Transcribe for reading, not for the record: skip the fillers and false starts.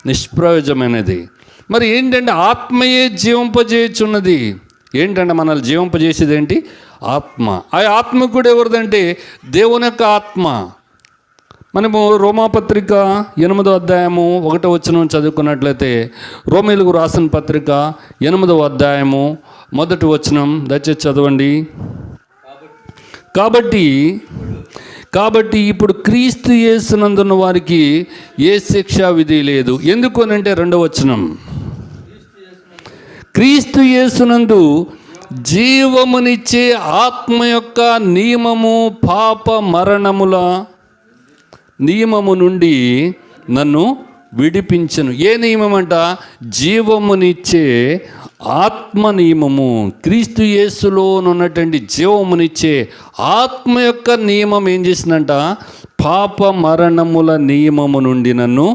నిష్ప్రయోజమైనది. మరి ఏంటంటే ఆత్మయే జీవింపజేయుచున్నది. ఏంటంటే మనల్ని జీవింపజేసేది ఏంటి? ఆత్మ. ఆ ఆత్మ కూడా ఎవరిదంటే దేవుని యొక్క ఆత్మ. మనము రోమాపత్రిక 8వ అధ్యాయము 1వ వచనం చదువుకున్నట్లయితే, రోమీయులకు రాసిన పత్రిక 8వ అధ్యాయము 1వ వచనం దయచేసి చదవండి. కాబట్టి ఇప్పుడు క్రీస్తు యేసునందున్న వారికి ఏ శిక్షా విధి లేదు. ఎందుకు అనంటే 2వ వచనం, క్రీస్తు యేసునందు జీవమునిచ్చే ఆత్మ యొక్క నియమము పాప మరణముల నియమము నుండి నన్ను విడిపించను. ఏ నియమం అంట? జీవమునిచ్చే ఆత్మ నియమము. క్రీస్తు యేసులోనున్నటువంటి జీవమునిచ్చే ఆత్మ యొక్క నియమం ఏం చేసిందంట? పాప మరణముల నియమము నుండి నన్ను